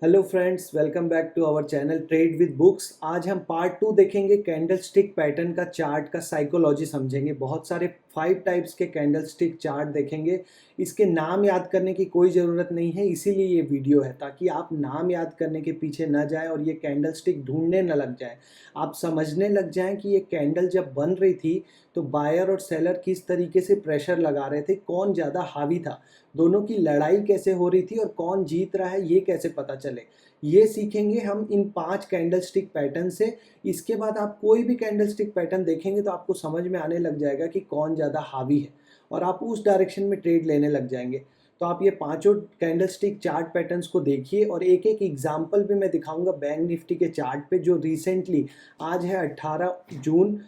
Hello friends, welcome back to our channel Trade With Books. आज हम part 2 देखेंगे। Candlestick pattern का chart का साइकोलॉजी समझेंगे। बहुत सारे 5 टाइप्स के कैंडल स्टिक चार्ट देखेंगे। इसके नाम याद करने की कोई ज़रूरत नहीं है, इसीलिए ये वीडियो है, ताकि आप नाम याद करने के पीछे न जाएं और ये कैंडल स्टिक ढूंढने न लग जाएं। आप समझने लग जाएं कि ये कैंडल जब बन रही थी तो बायर और सेलर किस तरीके से प्रेशर लगा रहे थे, कौन ज़्यादा हावी था, दोनों की लड़ाई कैसे हो रही थी और कौन जीत रहा है ये कैसे पता चले। ये सीखेंगे हम इन 5 कैंडल स्टिक पैटर्न से। इसके बाद आप कोई भी कैंडल स्टिक पैटर्न देखेंगे तो आपको समझ में आने लग जाएगा कि कौन ज़्यादा हावी है और आप उस डायरेक्शन में ट्रेड लेने लग जाएंगे। तो आप ये पांचों कैंडल स्टिक चार्ट पैटर्न्स को देखिए और एक एक एग्जाम्पल भी मैं दिखाऊंगा बैंक निफ्टी के चार्ट पे, जो रिसेंटली आज है 18 जून।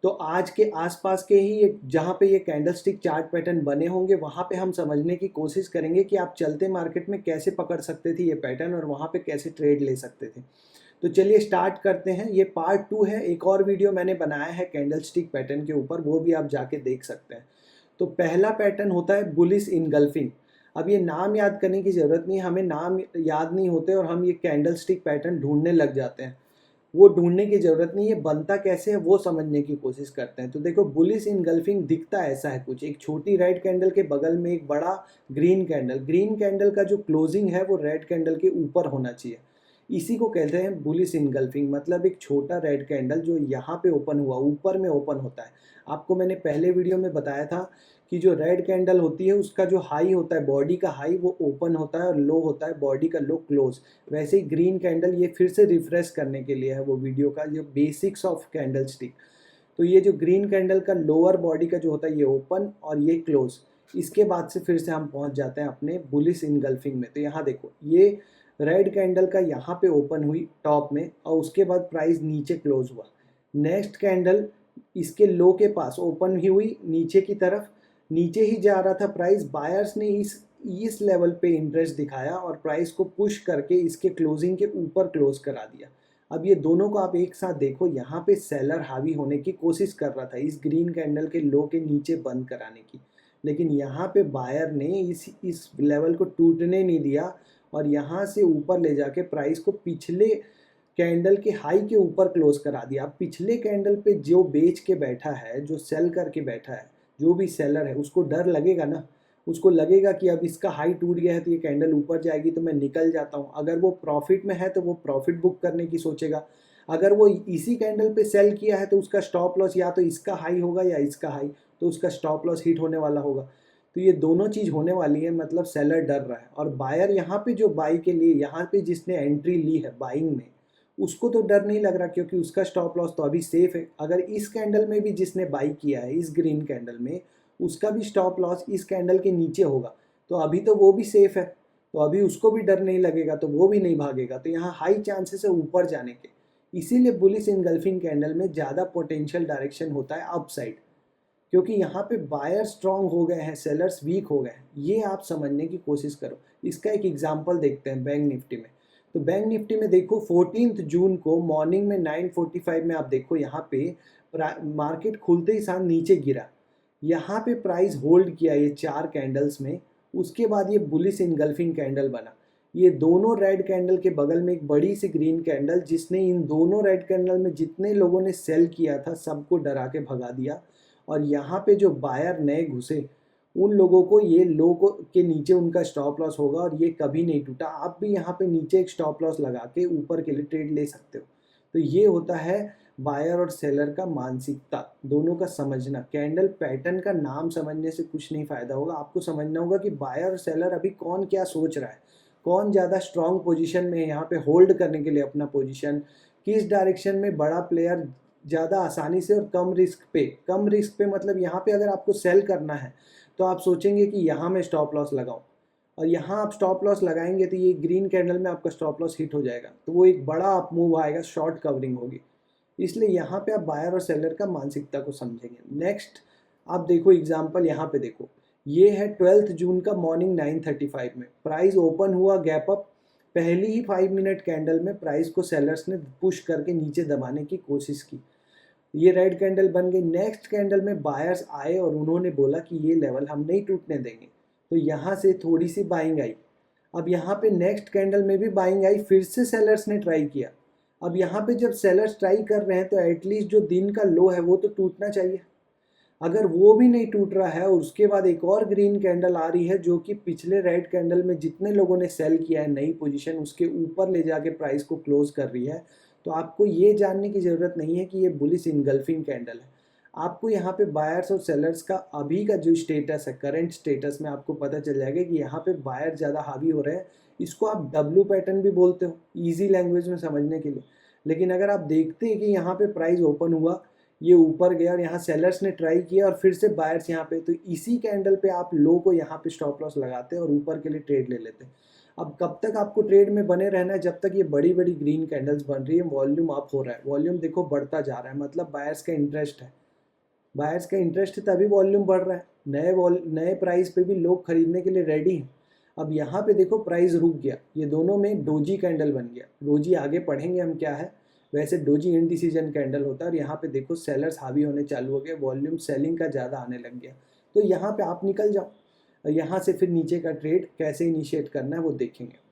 तो आज के आसपास के ही जहाँ पे ये कैंडल स्टिक चार्ट पैटर्न बने होंगे वहाँ पे हम समझने की कोशिश करेंगे कि आप चलते मार्केट में कैसे पकड़ सकते थे ये पैटर्न और वहाँ पे कैसे ट्रेड ले सकते थे। तो चलिए स्टार्ट करते हैं। ये पार्ट 2 है। एक और वीडियो मैंने बनाया है कैंडल स्टिक पैटर्न के ऊपर, वो भी आप जाके देख सकते हैं। तो पहला पैटर्न होता है बुलिश इनगल्फिंग। अब ये नाम याद करने की ज़रूरत नहीं, हमें नाम याद नहीं होते और हम ये कैंडल स्टिक पैटर्न ढूंढने लग जाते हैं। वो ढूंढने की जरूरत नहीं है, बनता कैसे है वो समझने की कोशिश करते हैं। तो देखो, बुलिश इनगल्फिंग दिखता ऐसा है कुछ, एक छोटी रेड कैंडल के बगल में एक बड़ा ग्रीन कैंडल। ग्रीन कैंडल का जो क्लोजिंग है वो रेड कैंडल के ऊपर होना चाहिए। इसी को कहते हैं बुलिश इनगल्फिंग, मतलब एक छोटा रेड कैंडल जो यहाँ पे ओपन हुआ ऊपर में ओपन होता है। आपको मैंने पहले वीडियो में बताया था कि जो रेड कैंडल होती है उसका जो हाई होता है, बॉडी का हाई, वो ओपन होता है और लो होता है बॉडी का लो क्लोज। वैसे ही ग्रीन कैंडल, ये फिर से रिफ्रेश करने के लिए है वो वीडियो का, जो बेसिक्स ऑफ कैंडल स्टिक। तो ये जो ग्रीन कैंडल का लोअर बॉडी का जो होता है ये ओपन और ये क्लोज। इसके बाद से फिर से हम पहुंच जाते हैं अपने बुलिश इनगल्फिंग में। तो यहाँ देखो, ये रेड कैंडल का यहाँ पे ओपन हुई टॉप में और उसके बाद प्राइस नीचे क्लोज हुआ। नेक्स्ट कैंडल इसके लो के पास ओपन ही हुई नीचे की तरफ, नीचे ही जा रहा था प्राइस। बायर्स ने इस लेवल पे इंटरेस्ट दिखाया और प्राइस को पुश करके इसके क्लोजिंग के ऊपर क्लोज करा दिया। अब ये दोनों को आप एक साथ देखो, यहाँ पे सेलर हावी होने की कोशिश कर रहा था इस ग्रीन कैंडल के लो के नीचे बंद कराने की, लेकिन यहाँ पे बायर ने इस लेवल को टूटने नहीं दिया और यहाँ से ऊपर ले जाके प्राइस को पिछले कैंडल के हाई के ऊपर क्लोज करा दिया। अब पिछले कैंडल पे जो बेच के बैठा है, जो सेल करके बैठा है, जो भी सेलर है उसको डर लगेगा ना। उसको लगेगा कि अब इसका हाई टूट गया है तो ये कैंडल ऊपर जाएगी तो मैं निकल जाता हूँ। अगर वो प्रॉफिट में है तो वो प्रॉफिट बुक करने की सोचेगा। अगर वो इसी कैंडल पे सेल किया है तो उसका स्टॉप लॉस या तो इसका हाई होगा या इसका हाई, तो उसका स्टॉप लॉस हिट होने वाला होगा। तो ये दोनों चीज़ होने वाली है, मतलब सेलर डर रहा है और बायर यहाँ पे जो बाई के लिए, यहाँ पे जिसने एंट्री ली है बाइंग में, उसको तो डर नहीं लग रहा क्योंकि उसका स्टॉप लॉस तो अभी सेफ है। अगर इस कैंडल में भी जिसने बाई किया है इस ग्रीन कैंडल में, उसका भी स्टॉप लॉस इस कैंडल के नीचे होगा तो अभी तो वो भी सेफ है, तो अभी उसको भी डर नहीं लगेगा, तो वो भी नहीं भागेगा। तो यहाँ हाई चांसेस है ऊपर जाने के। इसीलिए बुलिश इनगल्फिंग कैंडल में ज़्यादा पोटेंशियल डायरेक्शन होता है अपसाइड, क्योंकि यहाँ पे बायर स्ट्रांग हो गए हैं, सेलर्स वीक हो गए हैं। ये आप समझने की कोशिश करो। इसका एक एग्जांपल देखते हैं बैंक निफ्टी में। तो बैंक निफ्टी में देखो, 14 जून को मॉर्निंग में 9:45 में आप देखो, यहाँ पे मार्केट खुलते ही साथ नीचे गिरा। यहाँ पे प्राइस होल्ड किया ये 4 कैंडल्स में। उसके बाद ये बुलिश इनगल्फिंग कैंडल बना। ये दोनों रेड कैंडल के बगल में एक बड़ी सी ग्रीन कैंडल, जिसने इन दोनों रेड कैंडल में जितने लोगों ने सेल किया था सबको डरा के भगा दिया। और यहाँ पे जो बायर नए घुसे उन लोगों को ये लो को के नीचे उनका स्टॉप लॉस होगा और ये कभी नहीं टूटा। आप भी यहाँ पे नीचे एक स्टॉप लॉस लगा के ऊपर के लिए ट्रेड ले सकते हो। तो ये होता है बायर और सेलर का मानसिकता, दोनों का समझना। कैंडल पैटर्न का नाम समझने से कुछ नहीं फायदा होगा, आपको समझना होगा कि बायर और सेलर अभी कौन क्या सोच रहा है, कौन ज़्यादा स्ट्रांग पोजीशन में है यहाँ पे होल्ड करने के लिए अपना पोजीशन, किस डायरेक्शन में बड़ा प्लेयर ज़्यादा आसानी से और कम रिस्क पे, मतलब यहाँ पे अगर आपको सेल करना है तो आप सोचेंगे कि यहाँ मैं स्टॉप लॉस लगाऊं, और यहाँ आप स्टॉप लॉस लगाएंगे तो ये ग्रीन कैंडल में आपका स्टॉप लॉस हिट हो जाएगा, तो वो एक बड़ा अप मूव आएगा, शॉर्ट कवरिंग होगी। इसलिए यहाँ पे आप बायर और सेलर का मानसिकता को समझेंगे। नेक्स्ट आप देखो एग्जाम्पल, यहाँ पे देखो, ये है 12 जून का मॉर्निंग 9:35 में प्राइस ओपन हुआ गैप अप। पहली ही 5 मिनट कैंडल में प्राइस को सेलर्स ने पुश करके नीचे दबाने की कोशिश की। ये रेड कैंडल बन गई। नेक्स्ट कैंडल में बायर्स आए और उन्होंने बोला कि ये लेवल हम नहीं टूटने देंगे, तो यहाँ से थोड़ी सी बाइंग आई। अब यहाँ पे नेक्स्ट कैंडल में भी बाइंग आई, फिर से सेलर्स ने ट्राई किया। अब यहाँ पे जब सेलर्स ट्राई कर रहे हैं तो एटलीस्ट जो दिन का लो है वो तो टूटना चाहिए। अगर वो भी नहीं टूट रहा है और उसके बाद एक और ग्रीन कैंडल आ रही है जो कि पिछले रेड कैंडल में जितने लोगों ने सेल किया है नई पोजीशन उसके ऊपर ले जाके प्राइस को क्लोज कर रही है, तो आपको ये जानने की ज़रूरत नहीं है कि ये बुलिश इनगल्फिंग कैंडल है। आपको यहाँ पे बायर्स और सेलर्स का अभी का जो स्टेटस है, करंट स्टेटस में आपको पता चल जाएगा कि यहाँ पे बायर ज़्यादा हावी हो रहे हैं। इसको आप डब्ल्यू पैटर्न भी बोलते हो ईजी लैंग्वेज में समझने के लिए। लेकिन अगर आप देखते हैं कि यहाँ पे प्राइस ओपन हुआ, ये ऊपर गया और यहाँ सेलर्स ने ट्राई किया और फिर से बायर्स यहाँ पे, तो इसी कैंडल पे आप लो को यहाँ पे स्टॉप लॉस लगाते हैं और ऊपर के लिए ट्रेड ले लेते हैं। अब कब तक आपको ट्रेड में बने रहना है? जब तक ये बड़ी बड़ी ग्रीन कैंडल्स बन रही है, वॉल्यूम अप हो रहा है, वॉल्यूम देखो बढ़ता जा रहा है, मतलब बायर्स का इंटरेस्ट है। बायर्स का इंटरेस्ट है तभी वॉल्यूम बढ़ रहा है, नए प्राइस पे भी लोग खरीदने के लिए रेडी हैं। अब यहाँ पे देखो प्राइस रुक गया, ये दोनों में डोजी कैंडल बन गया। डोजी आगे पढ़ेंगे हम क्या है, वैसे डोजी इनडिसीजन कैंडल होता है। और यहाँ पे देखो सेलर्स हावी होने चालू हो गए, वॉल्यूम सेलिंग का ज़्यादा आने लग गया, तो यहाँ पे आप निकल जाओ। और यहाँ से फिर नीचे का ट्रेड कैसे इनिशिएट करना है वो देखेंगे।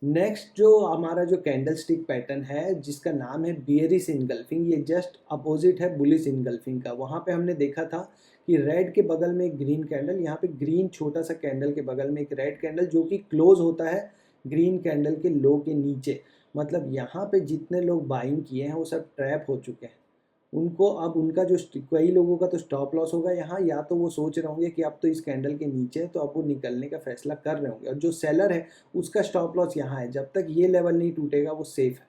नेक्स्ट जो हमारा जो कैंडल स्टिक पैटर्न है जिसका नाम है बियरिश इनगल्फिंग, ये जस्ट अपोजिट है बुलिश इनगल्फिंग का। वहाँ पे हमने देखा था कि रेड के बगल में एक ग्रीन कैंडल, यहाँ पे ग्रीन छोटा सा कैंडल के बगल में एक रेड कैंडल जो कि क्लोज होता है ग्रीन कैंडल के लो के नीचे। मतलब यहाँ पे जितने लोग बाइंग किए हैं वो सब ट्रैप हो चुके हैं। उनको अब उनका जो कई लोगों का तो स्टॉप लॉस होगा यहाँ, या तो वो सोच रहे होंगे कि अब तो इस कैंडल के नीचे है तो अब वो निकलने का फैसला कर रहे होंगे। और जो सेलर है उसका स्टॉप लॉस यहाँ है, जब तक ये लेवल नहीं टूटेगा वो सेफ है।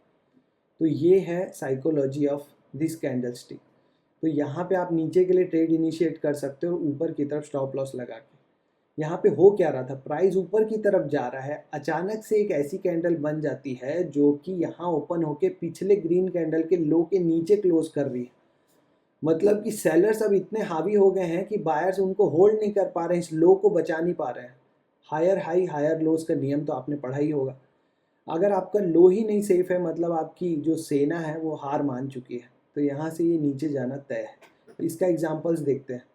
तो ये है psychology of this candle stick. तो यहाँ पे आप नीचे के लिए ट्रेड इनिशिएट कर सकते हो ऊपर की तरफ स्टॉप लॉस लगा के। यहाँ पे हो क्या रहा था, प्राइस ऊपर की तरफ जा रहा है, अचानक से एक ऐसी कैंडल बन जाती है जो कि यहाँ ओपन होके पिछले ग्रीन कैंडल के लो के नीचे क्लोज कर रही है। मतलब कि सेलर्स अब इतने हावी हो गए हैं कि बायर्स उनको होल्ड नहीं कर पा रहे हैं, इस लो को बचा नहीं पा रहे हैं। हायर हाई हायर लोस का नियम तो आपने पढ़ा ही होगा। अगर आपका लो ही नहीं सेफ है मतलब आपकी जो सेना है वो हार मान चुकी है, तो यहाँ से ये नीचे जाना तय है। इसका एग्जांपल्स देखते हैं।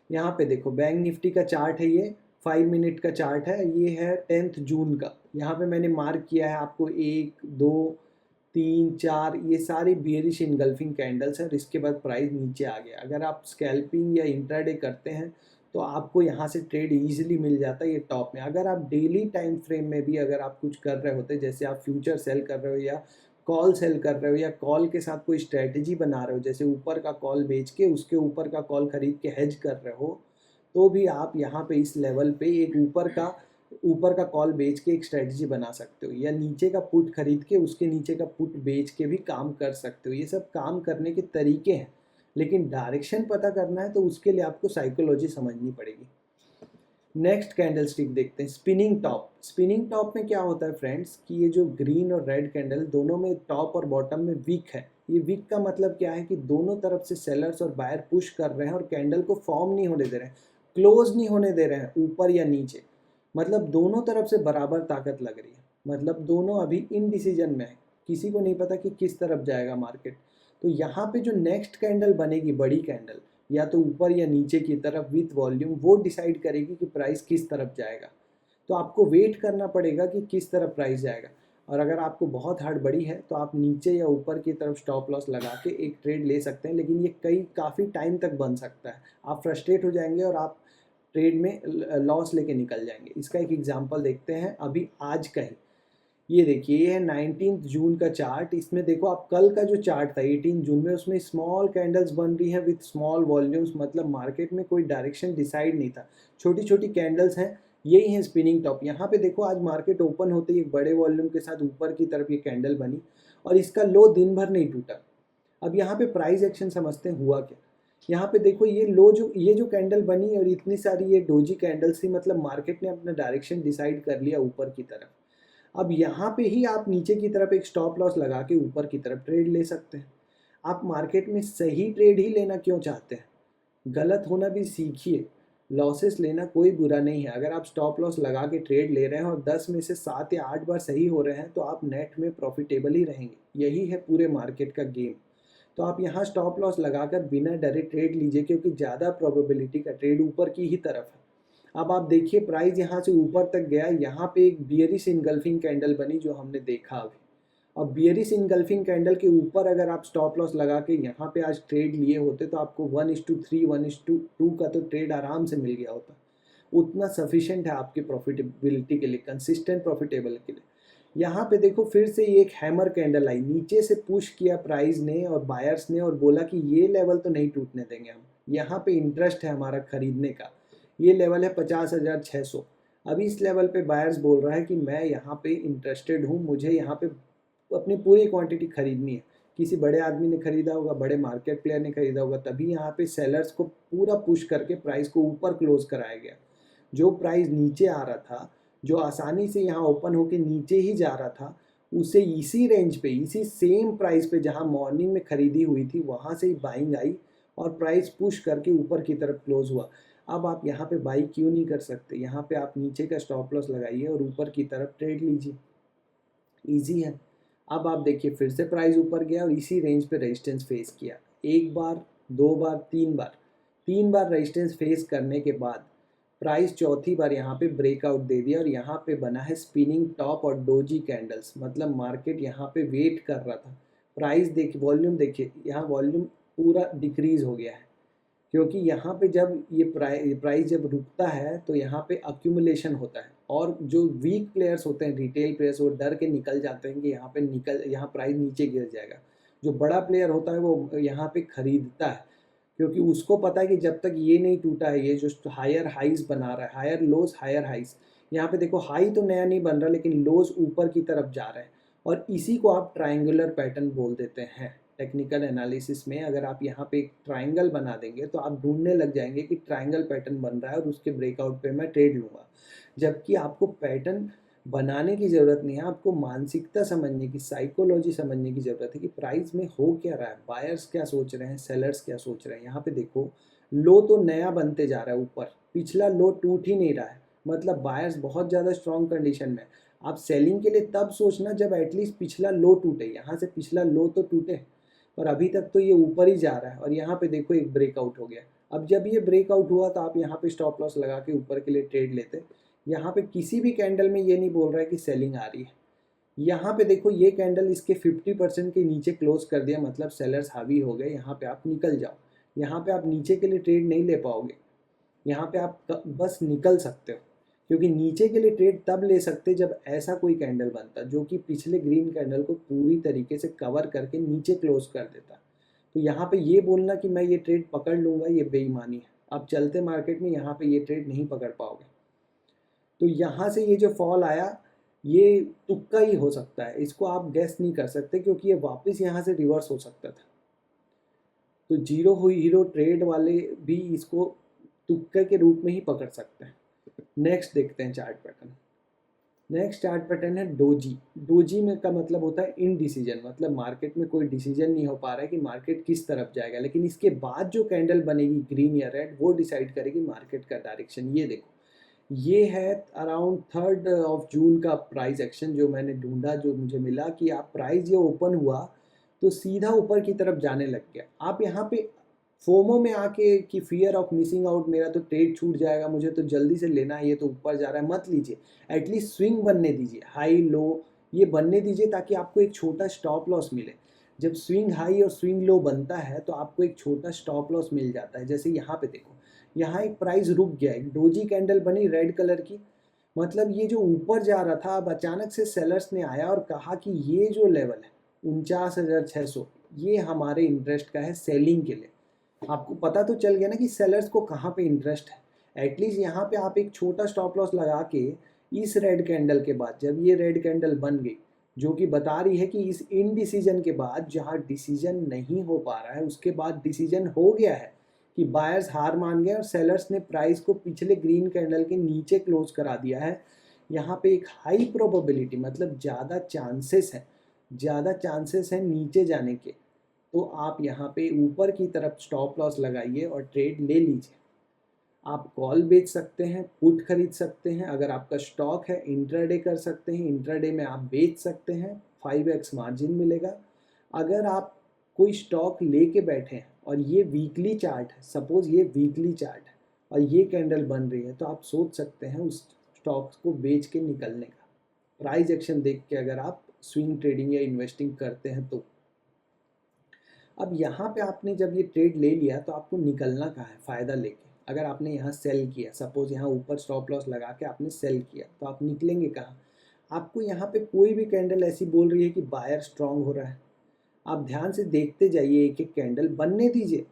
यहाँ पे देखो बैंक निफ्टी का चार्ट है, ये 5 मिनट का चार्ट है, ये है 10 जून का। यहाँ पे मैंने मार्क किया है आपको 1 2 3 4, ये सारी बियरिश इनगल्फिंग कैंडल्स हैं और इसके बाद प्राइस नीचे आ गया। अगर आप स्कैल्पिंग या इंट्राडे करते हैं तो आपको यहाँ से ट्रेड इजीली मिल जाता है ये टॉप में। अगर आप डेली टाइम फ्रेम में भी अगर आप कुछ कर रहे होते, जैसे आप फ्यूचर सेल कर रहे हो या कॉल सेल कर रहे हो या कॉल के साथ कोई स्ट्रैटेजी बना रहे हो, जैसे ऊपर का कॉल बेच के उसके ऊपर का कॉल खरीद के हेज कर रहे हो, तो भी आप यहाँ पे इस लेवल पे एक ऊपर का कॉल बेच के एक स्ट्रेटजी बना सकते हो, या नीचे का पुट खरीद के उसके नीचे का पुट बेच के भी काम कर सकते हो। ये सब काम करने के तरीके हैं, लेकिन डायरेक्शन पता करना है तो उसके लिए आपको साइकोलॉजी समझनी पड़ेगी। नेक्स्ट कैंडल स्टिक देखते हैं, स्पिनिंग टॉप। स्पिनिंग टॉप में क्या होता है फ्रेंड्स कि ये जो ग्रीन और रेड कैंडल दोनों में टॉप और बॉटम में वीक है। ये वीक का मतलब क्या है कि दोनों तरफ से सेलर्स और बायर पुश कर रहे हैं और कैंडल को फॉर्म नहीं होने दे रहे हैं, क्लोज नहीं होने दे रहे हैं ऊपर या नीचे। मतलब दोनों तरफ से बराबर ताकत लग रही है, मतलब दोनों अभी इनडिसीजन में है, किसी को नहीं पता कि किस तरफ जाएगा मार्केट। तो यहाँ पे जो नेक्स्ट कैंडल बनेगी बड़ी कैंडल, या तो ऊपर या नीचे की तरफ विथ वॉल्यूम, वो डिसाइड करेगी कि प्राइस किस तरफ जाएगा। तो आपको वेट करना पड़ेगा कि किस तरफ प्राइस जाएगा। और अगर आपको बहुत हार्ड बड़ी है तो आप नीचे या ऊपर की तरफ स्टॉप लॉस लगा के एक ट्रेड ले सकते हैं, लेकिन ये काफ़ी टाइम तक बन सकता है। आप फ्रस्ट्रेट हो जाएंगे और आप ट्रेड में लॉस लेके निकल जाएंगे। इसका एक एग्जांपल देखते हैं अभी आज का ही। ये देखिए, ये है 19 जून का चार्ट। इसमें देखो आप कल का जो चार्ट था 18 जून में, उसमें स्मॉल कैंडल्स बन रही हैं विथ स्मॉल वॉल्यूम्स, मतलब मार्केट में कोई डायरेक्शन डिसाइड नहीं था, छोटी छोटी कैंडल्स हैं, यही है स्पिनिंग टॉप। यहाँ पे देखो आज मार्केट ओपन होते ही एक बड़े वॉल्यूम के साथ ऊपर की तरफ ये कैंडल बनी और इसका लो दिन भर नहीं टूटा। अब यहाँ पे प्राइस एक्शन समझते हैं हुआ क्या। यहाँ पे देखो ये जो कैंडल बनी और इतनी सारी ये डोजी कैंडल्स थी, मतलब मार्केट ने अपना डायरेक्शन डिसाइड कर लिया ऊपर की तरफ। अब यहाँ पे ही आप नीचे की तरफ एक स्टॉप लॉस लगा के ऊपर की तरफ ट्रेड ले सकते हैं। आप मार्केट में सही ट्रेड ही लेना क्यों चाहते हैं, गलत होना भी सीखिए। लॉसेस लेना कोई बुरा नहीं है। अगर आप स्टॉप लॉस लगा के ट्रेड ले रहे हैं और 10 में से 7 या 8 बार सही हो रहे हैं तो आप नेट में प्रॉफिटेबल ही रहेंगे। यही है पूरे मार्केट का गेम। तो आप यहाँ स्टॉप लॉस लगाकर बिना डरे ट्रेड लीजिए, क्योंकि ज़्यादा प्रोबेबिलिटी का ट्रेड ऊपर की ही तरफ है। अब आप देखिए प्राइस यहाँ से ऊपर तक गया, यहाँ पे एक बियरिश इनगल्फिंग कैंडल बनी जो हमने देखा अभी। और बियरिश इनगल्फिंग कैंडल के ऊपर अगर आप स्टॉप लॉस लगा के यहाँ पे आज ट्रेड लिए होते तो आपको 1:3 1:2 का तो ट्रेड आराम से मिल गया होता। उतना सफिशिएंट है आपकी प्रॉफिटेबिलिटी के लिए, कंसिस्टेंट प्रॉफिटेबल के लिए। यहाँ पे देखो फिर से ये एक हैमर कैंडल आई, नीचे से पुश किया प्राइस ने और बायर्स ने और बोला कि ये लेवल तो नहीं टूटने देंगे हम, यहाँ पे इंटरेस्ट है हमारा खरीदने का। ये लेवल है 50,600। अभी इस लेवल पे बायर्स बोल रहा है कि मैं यहाँ पे इंटरेस्टेड हूँ, मुझे यहाँ पे अपनी पूरी क्वांटिटी खरीदनी है। किसी बड़े आदमी ने खरीदा होगा, बड़े मार्केट प्लेयर ने खरीदा होगा, तभी यहाँ पे सेलर्स को पूरा पुश करके प्राइस को ऊपर क्लोज कराया गया। जो प्राइस नीचे आ रहा था, जो आसानी से यहाँ ओपन होके नीचे ही जा रहा था, उसे इसी रेंज पे, इसी सेम प्राइस पे जहाँ मॉर्निंग में खरीदी हुई थी वहाँ से ही बाइंग आई और प्राइस पुश करके ऊपर की तरफ क्लोज हुआ। अब आप यहाँ पे बाई क्यों नहीं कर सकते? यहाँ पे आप नीचे का स्टॉप लॉस लगाइए और ऊपर की तरफ ट्रेड लीजिए, ईजी है। अब आप देखिए फिर से प्राइस ऊपर गया और इसी रेंज पे रेजिस्टेंस फेस किया, एक बार, दो बार, तीन बार रेजिस्टेंस फेस करने के बाद प्राइस चौथी बार यहाँ पे ब्रेकआउट दे दिया और यहाँ पे बना है स्पिनिंग टॉप और डोजी कैंडल्स। मतलब मार्केट यहाँ पे वेट कर रहा था। प्राइस देखिए, वॉल्यूम देखिए, यहाँ वॉल्यूम पूरा डिक्रीज हो गया है, क्योंकि यहाँ पे जब ये प्राइस जब रुकता है तो यहाँ पे अक्यूमुलेशन होता है और जो वीक प्लेयर्स होते हैं, रिटेल प्लेयर्स, वो डर के निकल जाते हैं कि यहाँ प्राइस नीचे गिर जाएगा। जो बड़ा प्लेयर होता है वो यहाँ पे खरीदता है, क्योंकि उसको पता है कि जब तक ये नहीं टूटा है, ये जो हायर हाइज बना रहा है, हायर लोज हायर हाइज, यहाँ पे देखो हाई तो नया नहीं बन रहा लेकिन लोज ऊपर की तरफ जा रहा है और इसी को आप ट्रायंगुलर पैटर्न बोल देते हैं। टेक्निकल एनालिसिस में अगर आप यहाँ पे एक ट्रायंगल बना देंगे तो आप ढूंढने लग जाएंगे कि ट्रायंगल पैटर्न बन रहा है और उसके ब्रेकआउट पे मैं ट्रेड लूँगा। जबकि आपको पैटर्न बनाने की ज़रूरत नहीं है, आपको मानसिकता समझने की, साइकोलॉजी समझने की ज़रूरत है कि प्राइस में हो क्या रहा है, बायर्स क्या सोच रहे हैं, सेलर्स क्या सोच रहे हैं। यहाँ पे देखो लो तो नया बनते जा रहा है ऊपर, पिछला लो टूट ही नहीं रहा है, मतलब बायर्स बहुत ज़्यादा स्ट्रॉन्ग कंडीशन में। आप सेलिंग के लिए तब सोचना जब एटलीस्ट पिछला लो टूटे, यहाँ से पिछला लो तो टूटे, और अभी तक तो ये ऊपर ही जा रहा है और यहाँ पे देखो एक ब्रेकआउट हो गया। अब जब ये ब्रेकआउट हुआ तो आप यहाँ पे स्टॉप लॉस लगा के ऊपर के लिए ट्रेड लेते। यहाँ पे किसी भी कैंडल में ये नहीं बोल रहा है कि सेलिंग आ रही है। यहाँ पे देखो ये कैंडल इसके 50% के नीचे क्लोज कर दिया, मतलब सेलर्स हावी हो गए, यहाँ पे आप निकल जाओ। यहाँ पे आप नीचे के लिए ट्रेड नहीं ले पाओगे, यहाँ पे आप बस निकल सकते हो, क्योंकि नीचे के लिए ट्रेड तब ले सकते जब ऐसा कोई कैंडल बनता जो कि पिछले ग्रीन कैंडल को पूरी तरीके से कवर करके नीचे क्लोज कर देता। तो यहाँ पे ये बोलना कि मैं ये ट्रेड पकड़ लूँगा, ये बेईमानी है। आप चलते मार्केट में यहाँ पे ये ट्रेड नहीं पकड़ पाओगे। तो यहाँ से ये जो फॉल आया ये तुक्का ही हो सकता है, इसको आप गैस नहीं कर सकते, क्योंकि ये वापस यहाँ से रिवर्स हो सकता था। तो जीरो हुई हीरो ट्रेड वाले भी इसको तुक्के के रूप में ही पकड़ सकते हैं। नेक्स्ट देखते हैं chart pattern. Next chart pattern है डोजी। डोजी में का मतलब होता है इनडिसीजन, मतलब मार्केट में कोई डिसीजन नहीं हो पा रहा है कि मार्केट किस तरफ जाएगा, लेकिन इसके बाद जो कैंडल बनेगी ग्रीन या रेड वो डिसाइड करेगी मार्केट का डायरेक्शन। ये देखो, ये है अराउंड 3 जून का प्राइस एक्शन जो मैंने ढूंढा, जो मुझे मिला कि आप प्राइस ये ओपन हुआ तो सीधा ऊपर की तरफ जाने लग गया। आप यहाँ पे फोमो में आके कि फियर ऑफ मिसिंग आउट, मेरा तो ट्रेड छूट जाएगा, मुझे तो जल्दी से लेना है, ये तो ऊपर जा रहा है, मत लीजिए। एटलीस्ट स्विंग बनने दीजिए, हाई लो ये बनने दीजिए, ताकि आपको एक छोटा स्टॉप लॉस मिले। जब स्विंग हाई और स्विंग लो बनता है तो आपको एक छोटा स्टॉप लॉस मिल जाता है। जैसे यहाँ पे देखो, यहाँ एक प्राइस रुक गया, एक डोजी कैंडल बनी रेड कलर की, मतलब ये जो ऊपर जा रहा था, अब अचानक से सेलर्स ने आया और कहा कि ये जो लेवल है 49,600, ये हमारे इंटरेस्ट का है सेलिंग के लिए। आपको पता तो चल गया ना कि सेलर्स को कहाँ पे इंटरेस्ट है। एटलीस्ट यहाँ पे आप एक छोटा स्टॉप लॉस लगा के इस रेड कैंडल के बाद, जब ये रेड कैंडल बन गई जो कि बता रही है कि इस इनडिसीजन के बाद, जहाँ डिसीजन नहीं हो पा रहा है उसके बाद डिसीजन हो गया है कि बायर्स हार मान गए और सेलर्स ने प्राइस को पिछले ग्रीन कैंडल के नीचे क्लोज करा दिया है। यहाँ पे एक हाई प्रोबेबिलिटी, मतलब ज़्यादा चांसेस हैं नीचे जाने के। तो आप यहाँ पे ऊपर की तरफ स्टॉप लॉस लगाइए और ट्रेड ले लीजिए। आप कॉल बेच सकते हैं, पुट खरीद सकते हैं, अगर आपका स्टॉक है इंट्राडे कर सकते हैं, इंट्राडे में आप बेच सकते हैं, 5x मार्जिन मिलेगा। अगर आप कोई स्टॉक लेके बैठे हैं और ये वीकली चार्ट है, सपोज ये वीकली चार्ट है और ये कैंडल बन रही है तो आप सोच सकते हैं उस स्टॉक्स को बेच के निकलने का, प्राइस एक्शन देख के अगर आप स्विंग ट्रेडिंग या इन्वेस्टिंग करते हैं तो। अब यहाँ पे आपने जब ये ट्रेड ले लिया तो आपको निकलना कहाँ है फ़ायदा लेके। अगर आपने यहाँ सेल किया, सपोज यहाँ ऊपर स्टॉप लॉस लगा के आपने सेल किया, तो आप निकलेंगे कहाँ। आपको यहाँ पे कोई भी कैंडल ऐसी बोल रही है कि बायर स्ट्रांग हो रहा है, आप ध्यान से देखते जाइए, एक एक कैंडल बनने दीजिए।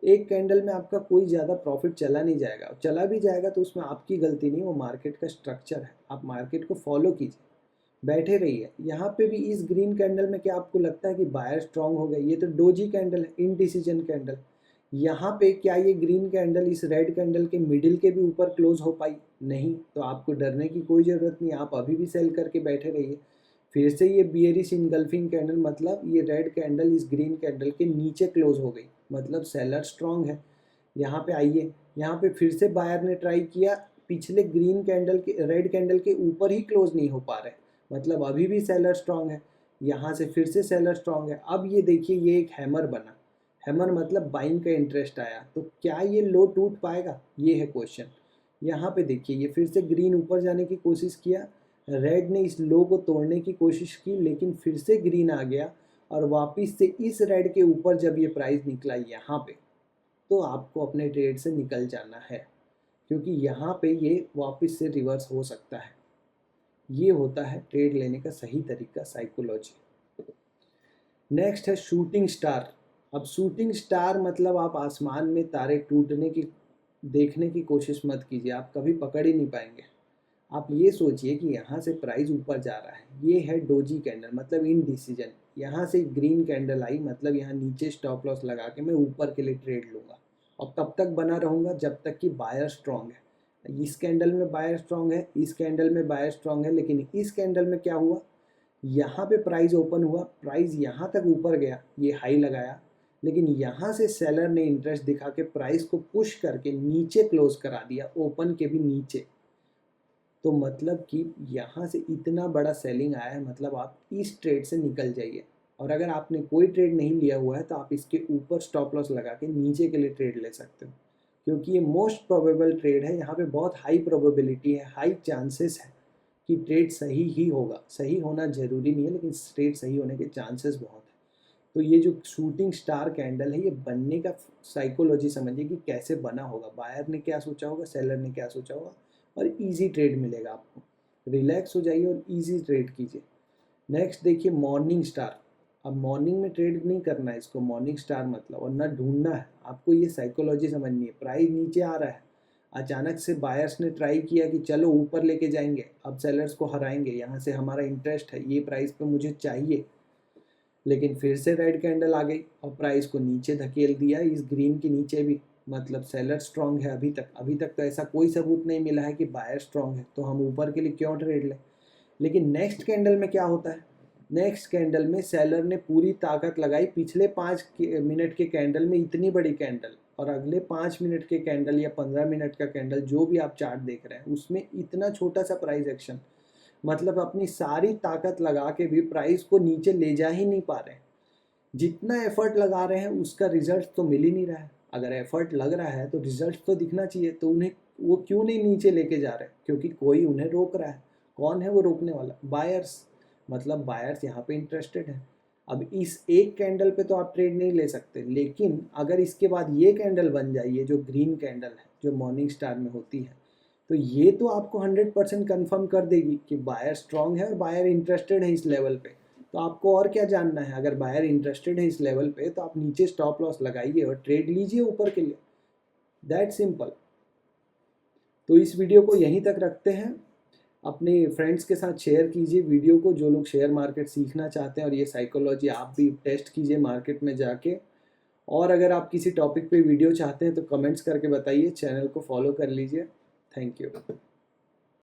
एक कैंडल में आपका कोई ज़्यादा प्रॉफिट चला नहीं जाएगा, चला भी जाएगा तो उसमें आपकी गलती नहीं, वो मार्केट का स्ट्रक्चर है। आप मार्केट को फॉलो कीजिए, बैठे रहिए। यहाँ पे भी इस ग्रीन कैंडल में क्या आपको लगता है कि बायर स्ट्रांग हो गए? ये तो डोजी कैंडल है, इनडिसीजन कैंडल। यहाँ पे क्या ये ग्रीन कैंडल इस रेड कैंडल के मिडिल के भी ऊपर क्लोज हो पाई? नहीं। तो आपको डरने की कोई ज़रूरत नहीं, आप अभी भी सेल करके बैठे रहिए। फिर से ये बियरिश इनगल्फिंग कैंडल, मतलब ये रेड कैंडल इस ग्रीन कैंडल के नीचे क्लोज हो गई, मतलब सेलर स्ट्रांग है। यहाँ पे आइए, यहाँ पे फिर से बायर ने ट्राई किया, पिछले ग्रीन कैंडल के रेड कैंडल के ऊपर ही क्लोज नहीं हो पा रहे, मतलब अभी भी सेलर स्ट्रांग है। यहाँ से फिर से सेलर स्ट्रांग है। अब ये देखिए, ये एक हैमर बना, हैमर मतलब बाइंग का इंटरेस्ट आया, तो क्या ये लो टूट पाएगा? ये है क्वेश्चन। यहाँ पे देखिए, ये फिर से ग्रीन ऊपर जाने की कोशिश किया, रेड ने इस लो को तोड़ने की कोशिश की, लेकिन फिर से ग्रीन आ गया और वापस से इस रेड के ऊपर जब ये प्राइस निकला यहाँ पे, तो आपको अपने ट्रेड से निकल जाना है, क्योंकि यहाँ पे ये वापस से रिवर्स हो सकता है। ये होता है ट्रेड लेने का सही तरीका, साइकोलॉजी। नेक्स्ट है शूटिंग स्टार। अब शूटिंग स्टार मतलब आप आसमान में तारे टूटने की देखने की कोशिश मत कीजिए, आप कभी पकड़ ही नहीं पाएंगे। आप ये सोचिए कि यहाँ से प्राइस ऊपर जा रहा है, ये है डोजी कैंडल मतलब इनडिसीजन। यहाँ से ग्रीन कैंडल आई, मतलब यहाँ नीचे स्टॉप लॉस लगा के मैं ऊपर के लिए ट्रेड लूँगा, और तब तक बना रहूँगा जब तक कि बायर स्ट्रांग है। इस कैंडल में बायर स्ट्रांग है, इस कैंडल में बायर स्ट्रांग है, लेकिन इस कैंडल में क्या हुआ, यहाँ पे प्राइस ओपन हुआ, प्राइस यहाँ तक ऊपर गया, ये हाई लगाया, लेकिन यहाँ से सेलर ने इंटरेस्ट दिखा के प्राइस को पुश करके नीचे क्लोज करा दिया, ओपन के भी नीचे। तो मतलब कि यहाँ से इतना बड़ा सेलिंग आया है, मतलब आप इस ट्रेड से निकल जाइए। और अगर आपने कोई ट्रेड नहीं लिया हुआ है तो आप इसके ऊपर स्टॉप लॉस लगा के नीचे के लिए ट्रेड ले सकते हो, क्योंकि ये मोस्ट प्रोबेबल ट्रेड है। यहाँ पे बहुत हाई प्रोबेबिलिटी है, हाई चांसेस है कि ट्रेड सही ही होगा। सही होना जरूरी नहीं है, लेकिन ट्रेड सही होने के चांसेस बहुत है। तो ये जो शूटिंग स्टार कैंडल है, ये बनने का साइकोलॉजी समझिए कि कैसे बना होगा, बायर ने क्या सोचा होगा, सेलर ने क्या सोचा होगा, और इजी ट्रेड मिलेगा आपको। रिलैक्स हो जाइए और इजी ट्रेड कीजिए। नेक्स्ट देखिए मॉर्निंग स्टार। अब मॉर्निंग में ट्रेड नहीं करना है इसको, मॉर्निंग स्टार मतलब, और ना ढूंढना है आपको, ये साइकोलॉजी समझनी है। प्राइस नीचे आ रहा है, अचानक से बायर्स ने ट्राई किया कि चलो ऊपर लेके जाएंगे, अब सेलर्स को हराएंगे, यहाँ से हमारा इंटरेस्ट है, ये प्राइस पे मुझे चाहिए, लेकिन फिर से रेड कैंडल आ गई और प्राइस को नीचे धकेल दिया, इस ग्रीन के नीचे भी, मतलब सेलर स्ट्रांग है। अभी तक तो ऐसा कोई सबूत नहीं मिला है कि बायर स्ट्रांग है, तो हम ऊपर के लिए क्यों ट्रेड लें। लेकिन नेक्स्ट कैंडल में क्या होता है, नेक्स्ट कैंडल में सेलर ने पूरी ताकत लगाई, पिछले 5 मिनट के कैंडल में इतनी बड़ी कैंडल, और अगले 5 मिनट के कैंडल या 15 मिनट का कैंडल, जो भी आप चार्ट देख रहे हैं, उसमें इतना छोटा सा प्राइस एक्शन, मतलब अपनी सारी ताकत लगा के भी प्राइस को नीचे ले जा ही नहीं पा रहे। जितना एफर्ट लगा रहे हैं उसका रिजल्ट तो मिल ही नहीं रहा है। अगर एफर्ट लग रहा है तो रिजल्ट तो दिखना चाहिए, तो उन्हें वो क्यों नहीं नीचे लेके जा रहे? क्योंकि कोई उन्हें रोक रहा है। कौन है वो रोकने वाला? बायर्स, मतलब बायर्स यहाँ पे इंटरेस्टेड है। अब इस एक कैंडल पे तो आप ट्रेड नहीं ले सकते, लेकिन अगर इसके बाद ये कैंडल बन जाए, ये जो ग्रीन कैंडल है जो मॉर्निंग स्टार में होती है, तो ये तो आपको 100% कन्फर्म कर देगी कि बायर स्ट्रांग है और बायर इंटरेस्टेड है इस लेवल पे। तो आपको और क्या जानना है? अगर बायर इंटरेस्टेड है इस लेवल पे, तो आप नीचे स्टॉप लॉस लगाइए और ट्रेड लीजिए ऊपर के लिए, दैट सिंपल। तो इस वीडियो को यहीं तक रखते हैं, अपने फ्रेंड्स के साथ शेयर कीजिए वीडियो को, जो लोग शेयर मार्केट सीखना चाहते हैं, और ये साइकोलॉजी आप भी टेस्ट कीजिए मार्केट में जाके। और अगर आप किसी टॉपिक पे वीडियो चाहते हैं तो कमेंट्स करके बताइए, चैनल को फॉलो कर लीजिए। Thank you.